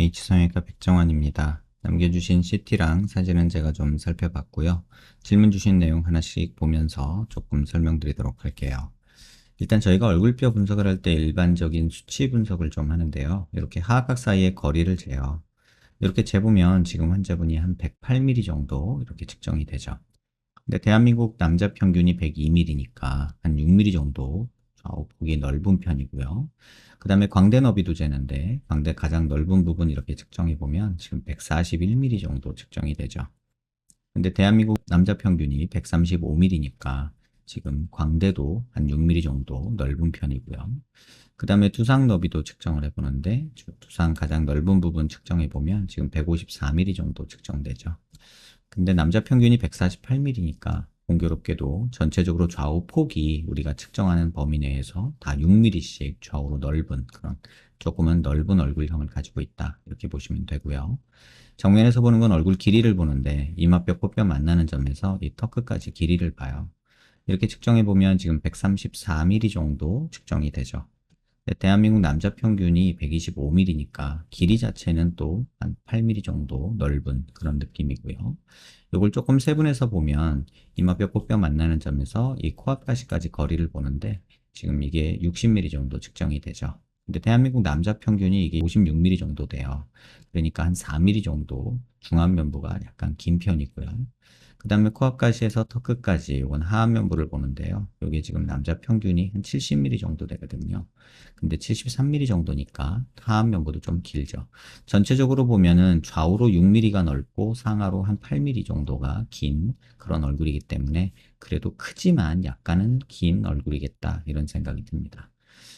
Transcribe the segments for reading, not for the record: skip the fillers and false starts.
H성형외과 백정환입니다. 남겨주신 CT랑 사진은 제가 좀 살펴봤고요. 질문 주신 내용 하나씩 보면서 조금 설명드리도록 할게요. 일단 저희가 얼굴뼈 분석을 할 때 일반적인 수치 분석을 좀 하는데요. 이렇게 하악각 사이의 거리를 재요. 이렇게 재보면 지금 환자분이 한 108mm 정도 이렇게 측정이 되죠. 근데 대한민국 남자 평균이 102mm니까 한 6mm 정도 좌우폭이 넓은 편이고요. 그 다음에 광대 너비도 재는데 광대 가장 넓은 부분 이렇게 측정해 보면 지금 141mm 정도 측정이 되죠. 근데 대한민국 남자 평균이 135mm니까 지금 광대도 한 6mm 정도 넓은 편이고요. 그 다음에 두상 너비도 측정을 해보는데 두상 가장 넓은 부분 측정해 보면 지금 154mm 정도 측정되죠. 근데 남자 평균이 148mm니까 공교롭게도 전체적으로 좌우 폭이 우리가 측정하는 범위 내에서 다 6mm씩 좌우로 넓은 그런 조금은 넓은 얼굴형을 가지고 있다. 이렇게 보시면 되고요. 정면에서 보는 건 얼굴 길이를 보는데 이마뼈, 코뼈 만나는 점에서 이 턱 끝까지 길이를 봐요. 이렇게 측정해 보면 지금 134mm 정도 측정이 되죠. 대한민국 남자 평균이 125mm니까 길이 자체는 또 한 8mm 정도 넓은 그런 느낌이고요. 이걸 조금 세분해서 보면 이마뼈, 코뼈 만나는 점에서 이 코앞가시까지 거리를 보는데 지금 이게 60mm 정도 측정이 되죠. 근데 대한민국 남자 평균이 이게 56mm 정도 돼요. 그러니까 한 4mm 정도 중안면부가 약간 긴 편이고요. 그 다음에 코앞가시에서 턱 끝까지 이건 하안면부를 보는데요. 이게 지금 남자 평균이 한 70mm 정도 되거든요. 근데 73mm 정도니까 하안면부도 좀 길죠. 전체적으로 보면은 좌우로 6mm가 넓고 상하로 한 8mm 정도가 긴 그런 얼굴이기 때문에 그래도 크지만 약간은 긴 얼굴이겠다 이런 생각이 듭니다.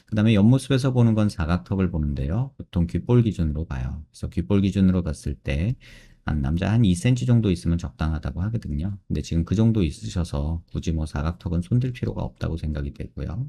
그 다음에 옆모습에서 보는 건 사각턱을 보는데요. 보통 귓볼 기준으로 봐요. 그래서 귓볼 기준으로 봤을 때 한 남자 한 2cm 정도 있으면 적당하다고 하거든요. 근데 지금 그 정도 있으셔서 굳이 뭐 사각턱은 손댈 필요가 없다고 생각이 되고요.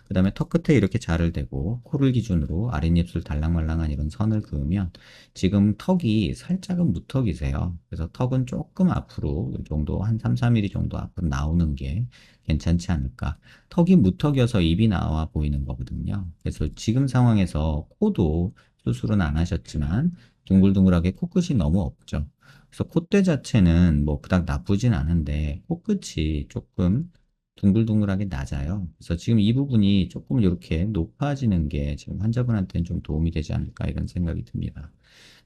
그 다음에 턱 끝에 이렇게 자를 대고 코를 기준으로 아랫입술 달랑말랑한 이런 선을 그으면 지금 턱이 살짝은 무턱이세요. 그래서 턱은 조금 앞으로 이 정도 한 3, 4mm 정도 앞으로 나오는 게 괜찮지 않을까. 턱이 무턱이어서 입이 나와 보이는 거거든요. 그래서 지금 상황에서 코도 수술은 안 하셨지만 둥글둥글하게 코끝이 너무 없죠. 그래서 콧대 자체는 뭐 그닥 나쁘진 않은데 코끝이 조금 둥글둥글하게 낮아요. 그래서 지금 이 부분이 조금 이렇게 높아지는 게 지금 환자분한테는 좀 도움이 되지 않을까 이런 생각이 듭니다.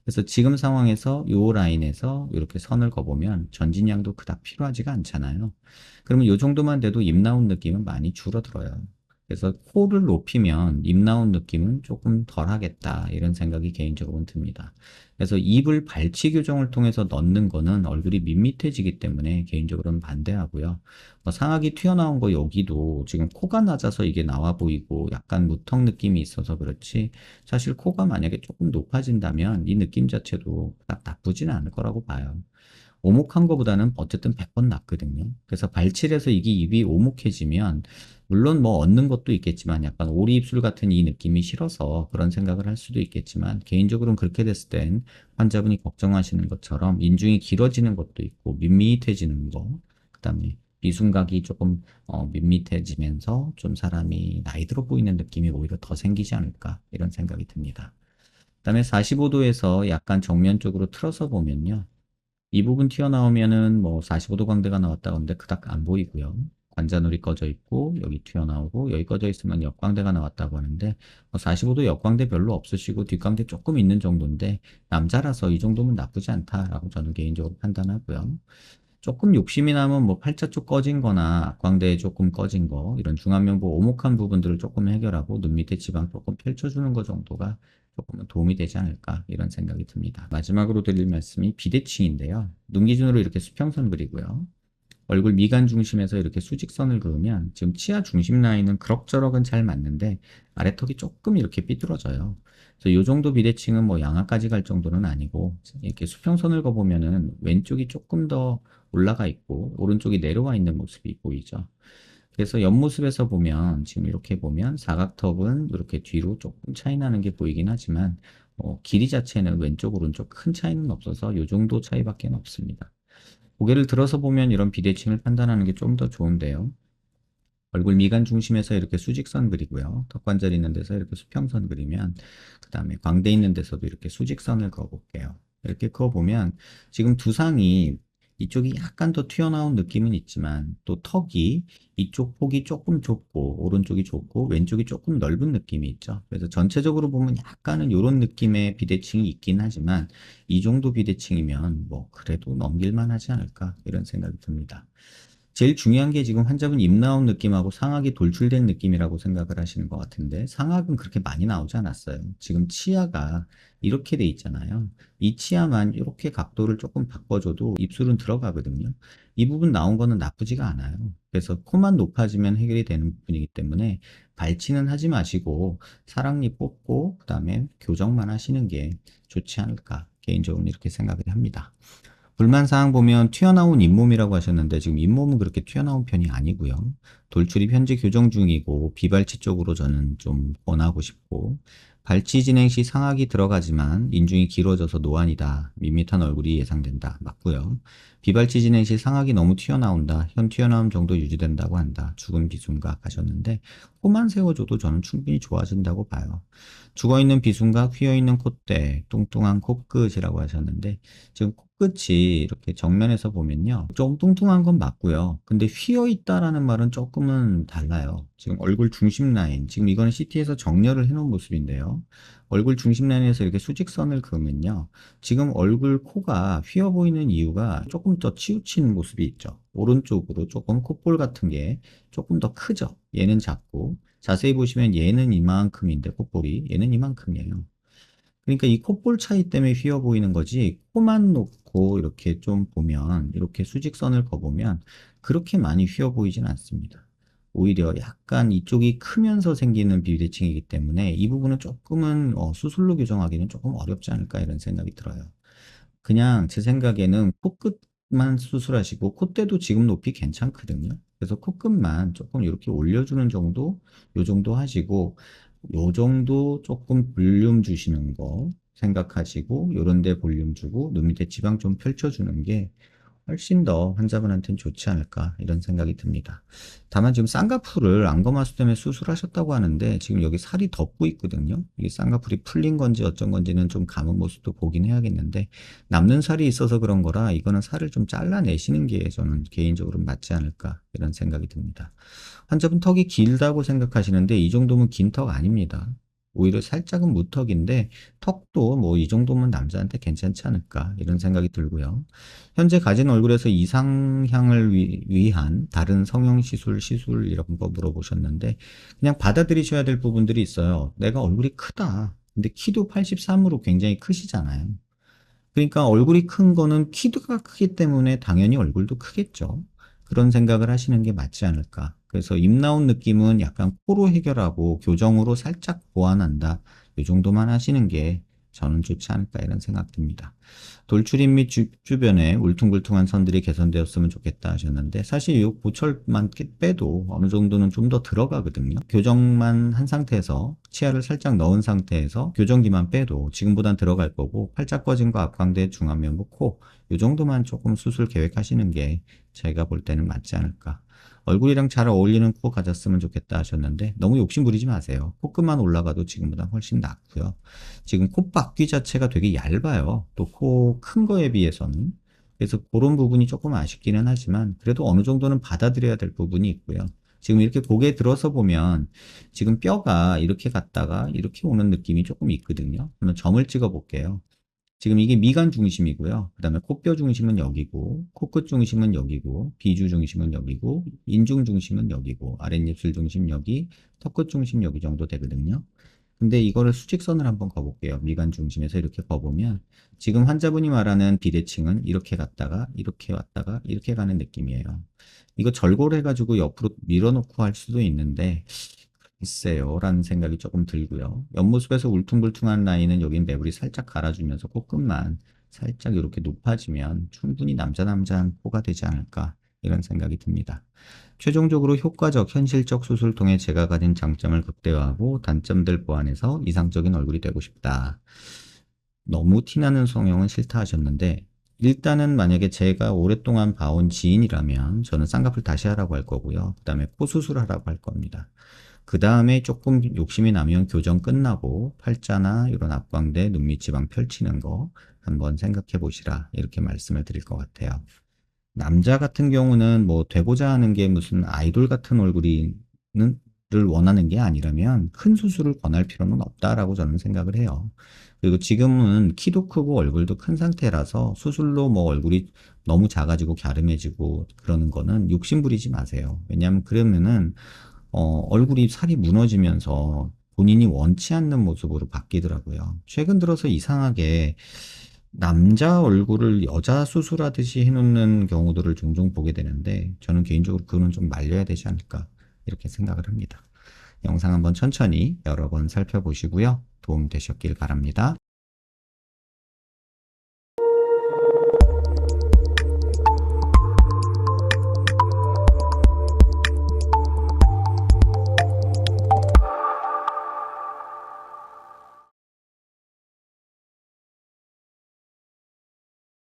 그래서 지금 상황에서 이 라인에서 이렇게 선을 그어보면 전진량도 그닥 필요하지가 않잖아요. 그러면 이 정도만 돼도 입 나온 느낌은 많이 줄어들어요. 그래서 코를 높이면 입 나온 느낌은 조금 덜 하겠다 이런 생각이 개인적으로는 듭니다. 그래서 입을 발치 교정을 통해서 넣는 거는 얼굴이 밋밋해지기 때문에 개인적으로는 반대하고요. 상악이 튀어나온 거 여기도 지금 코가 낮아서 이게 나와 보이고 약간 무턱 느낌이 있어서 그렇지 사실 코가 만약에 조금 높아진다면 이 느낌 자체도 딱 나쁘진 않을 거라고 봐요. 오목한 거보다는 어쨌든 100번 낫거든요. 그래서 발치해서 이게 입이 오목해지면 물론 뭐 얻는 것도 있겠지만 약간 오리 입술 같은 이 느낌이 싫어서 그런 생각을 할 수도 있겠지만 개인적으로는 그렇게 됐을 땐 환자분이 걱정하시는 것처럼 인중이 길어지는 것도 있고 밋밋해지는 거 그다음에 비순각이 조금 밋밋해지면서 좀 사람이 나이 들어 보이는 느낌이 오히려 더 생기지 않을까 이런 생각이 듭니다. 그다음에 45도에서 약간 정면 쪽으로 틀어서 보면요. 이 부분 튀어나오면은 뭐 45도 광대가 나왔다 그러는데 그닥 안 보이고요. 관자놀이 꺼져 있고 여기 튀어나오고 여기 꺼져 있으면 역광대가 나왔다고 하는데 45도 역광대 별로 없으시고 뒷광대 조금 있는 정도인데 남자라서 이 정도면 나쁘지 않다라고 저는 개인적으로 판단하고요. 조금 욕심이 나면 뭐 팔자 쪽 꺼진 거나 악광대에 조금 꺼진 거 이런 중안면부 오목한 부분들을 조금 해결하고 눈 밑에 지방 조금 펼쳐주는 거 정도가 조금은 도움이 되지 않을까 이런 생각이 듭니다. 마지막으로 드릴 말씀이 비대칭인데요. 눈 기준으로 이렇게 수평선 그리고요. 얼굴 미간 중심에서 이렇게 수직선을 그으면 지금 치아 중심 라인은 그럭저럭은 잘 맞는데 아래턱이 조금 이렇게 삐뚤어져요. 그래서 이 정도 비대칭은 뭐 양아까지 갈 정도는 아니고 이렇게 수평선을 그어보면은 왼쪽이 조금 더 올라가 있고 오른쪽이 내려와 있는 모습이 보이죠. 그래서 옆모습에서 보면 지금 이렇게 보면 사각턱은 이렇게 뒤로 조금 차이 나는 게 보이긴 하지만 길이 자체는 왼쪽 오른쪽 큰 차이는 없어서 이 정도 차이밖에 없습니다. 고개를 들어서 보면 이런 비대칭을 판단하는 게 좀 더 좋은데요. 얼굴 미간 중심에서 이렇게 수직선 그리고요. 턱관절 있는 데서 이렇게 수평선 그리면, 그 다음에 광대 있는 데서도 이렇게 수직선을 그어볼게요. 이렇게 그어보면 지금 두상이 이쪽이 약간 더 튀어나온 느낌은 있지만 또 턱이 이쪽 폭이 조금 좁고 오른쪽이 좁고 왼쪽이 조금 넓은 느낌이 있죠. 그래서 전체적으로 보면 약간은 이런 느낌의 비대칭이 있긴 하지만 이 정도 비대칭이면 뭐 그래도 넘길만 하지 않을까 이런 생각이 듭니다. 제일 중요한 게 지금 환자분 입 나온 느낌하고 상악이 돌출된 느낌이라고 생각을 하시는 것 같은데 상악은 그렇게 많이 나오지 않았어요. 지금 치아가 이렇게 돼 있잖아요. 이 치아만 이렇게 각도를 조금 바꿔줘도 입술은 들어가거든요. 이 부분 나온 거는 나쁘지가 않아요. 그래서 코만 높아지면 해결이 되는 부분이기 때문에 발치는 하지 마시고 사랑니 뽑고 그다음에 교정만 하시는 게 좋지 않을까 개인적으로 이렇게 생각을 합니다. 불만사항 보면 튀어나온 잇몸이라고 하셨는데 지금 잇몸은 그렇게 튀어나온 편이 아니고요. 돌출입 현재 교정 중이고 비발치 쪽으로 저는 좀 권하고 싶고 발치 진행 시 상악이 들어가지만 인중이 길어져서 노안이다. 밋밋한 얼굴이 예상된다. 맞고요. 비발치 진행 시 상악이 너무 튀어나온다. 현 튀어나옴 정도 유지된다고 한다. 죽은 비순각 하셨는데 코만 세워줘도 저는 충분히 좋아진다고 봐요. 죽어있는 비순각, 휘어있는 콧대, 뚱뚱한 코끝이라고 하셨는데 지금 코끝이 이렇게 정면에서 보면요. 좀 뚱뚱한 건 맞고요. 근데 휘어 있다라는 말은 조금은 달라요. 지금 얼굴 중심 라인, 지금 이거는 CT에서 정렬을 해놓은 모습인데요. 얼굴 중심 라인에서 이렇게 수직선을 그으면요. 지금 얼굴 코가 휘어 보이는 이유가 조금 더 치우친 모습이 있죠. 오른쪽으로 조금 콧볼 같은 게 조금 더 크죠. 얘는 작고 자세히 보시면 얘는 이만큼인데 콧볼이 얘는 이만큼이에요. 그러니까 이 콧볼 차이 때문에 휘어 보이는 거지 코만 놓고 이렇게 좀 보면 이렇게 수직선을 그어보면 그렇게 많이 휘어 보이진 않습니다. 오히려 약간 이쪽이 크면서 생기는 비대칭이기 때문에 이 부분은 조금은 수술로 교정하기는 조금 어렵지 않을까 이런 생각이 들어요. 그냥 제 생각에는 코끝만 수술하시고 콧대도 지금 높이 괜찮거든요. 그래서 코끝만 조금 이렇게 올려주는 정도, 요 정도 하시고 요 정도 조금 볼륨 주시는 거 생각하시고 요런 데 볼륨 주고 눈 밑에 지방 좀 펼쳐주는 게 훨씬 더 환자분한테는 좋지 않을까 이런 생각이 듭니다. 다만 지금 쌍꺼풀을 안검하수 때문에 수술하셨다고 하는데 지금 여기 살이 덮고 있거든요. 이게 쌍꺼풀이 풀린 건지 어쩐 건지는 좀 감은 모습도 보긴 해야겠는데 남는 살이 있어서 그런 거라 이거는 살을 좀 잘라내시는 게 저는 개인적으로 맞지 않을까 이런 생각이 듭니다. 환자분 턱이 길다고 생각하시는데 이 정도면 긴 턱 아닙니다. 오히려 살짝은 무턱인데 턱도 뭐 이 정도면 남자한테 괜찮지 않을까 이런 생각이 들고요. 현재 가진 얼굴에서 이상향을 위한 다른 성형 시술 이런 거 물어보셨는데 그냥 받아들이셔야 될 부분들이 있어요. 내가 얼굴이 크다. 근데 키도 83으로 굉장히 크시잖아요. 그러니까 얼굴이 큰 거는 키가 크기 때문에 당연히 얼굴도 크겠죠. 그런 생각을 하시는 게 맞지 않을까. 그래서 입 나온 느낌은 약간 코로 해결하고 교정으로 살짝 보완한다. 이 정도만 하시는 게 저는 좋지 않을까 이런 생각 듭니다. 돌출입 및 주변에 울퉁불퉁한 선들이 개선되었으면 좋겠다 하셨는데 사실 이 보철만 빼도 어느 정도는 좀 더 들어가거든요. 교정만 한 상태에서 치아를 살짝 넣은 상태에서 교정기만 빼도 지금보단 들어갈 거고 팔짝 꺼진 거 앞광대 중안면부 코 이 정도만 조금 수술 계획하시는 게 제가 볼 때는 맞지 않을까. 얼굴이랑 잘 어울리는 코 가졌으면 좋겠다 하셨는데 너무 욕심 부리지 마세요. 코끝만 올라가도 지금보다 훨씬 낫고요. 지금 콧바퀴 자체가 되게 얇아요. 또 코 큰 거에 비해서는. 그래서 그런 부분이 조금 아쉽기는 하지만 그래도 어느 정도는 받아들여야 될 부분이 있고요. 지금 이렇게 고개 들어서 보면 지금 뼈가 이렇게 갔다가 이렇게 오는 느낌이 조금 있거든요. 그러면 점을 찍어 볼게요. 지금 이게 미간 중심이고요. 그 다음에 코뼈 중심은 여기고, 코끝 중심은 여기고, 비주 중심은 여기고, 인중 중심은 여기고, 아랫입술 중심 여기, 턱끝 중심 여기 정도 되거든요. 근데 이거를 수직선을 한번 그어볼게요. 미간 중심에서 이렇게 그어보면 지금 환자분이 말하는 비대칭은 이렇게 갔다가 이렇게 왔다가 이렇게 가는 느낌이에요. 이거 절골 해가지고 옆으로 밀어놓고 할 수도 있는데 글쎄요 라는 생각이 조금 들고요. 옆모습에서 울퉁불퉁한 라인은 여긴 매부리 살짝 갈아주면서 코끝만 살짝 이렇게 높아지면 충분히 남자한 코가 되지 않을까 이런 생각이 듭니다. 최종적으로 효과적, 현실적 수술을 통해 제가 가진 장점을 극대화하고 단점들 보완해서 이상적인 얼굴이 되고 싶다. 너무 티나는 성형은 싫다 하셨는데 일단은 만약에 제가 오랫동안 봐온 지인이라면 저는 쌍꺼풀 다시 하라고 할 거고요. 그 다음에 코 수술하라고 할 겁니다. 그 다음에 조금 욕심이 나면 교정 끝나고 팔자나 이런 앞광대, 눈밑 지방 펼치는 거 한번 생각해 보시라 이렇게 말씀을 드릴 것 같아요. 남자 같은 경우는 뭐 되고자 하는 게 무슨 아이돌 같은 얼굴을 원하는 게 아니라면 큰 수술을 권할 필요는 없다라고 저는 생각을 해요. 그리고 지금은 키도 크고 얼굴도 큰 상태라서 수술로 뭐 얼굴이 너무 작아지고 갸름해지고 그러는 거는 욕심 부리지 마세요. 왜냐하면 그러면은 얼굴이 살이 무너지면서 본인이 원치 않는 모습으로 바뀌더라고요. 최근 들어서 이상하게 남자 얼굴을 여자 수술하듯이 해놓는 경우들을 종종 보게 되는데 저는 개인적으로 그거는 좀 말려야 되지 않을까 이렇게 생각을 합니다. 영상 한번 천천히 여러 번 살펴보시고요. 도움 되셨길 바랍니다.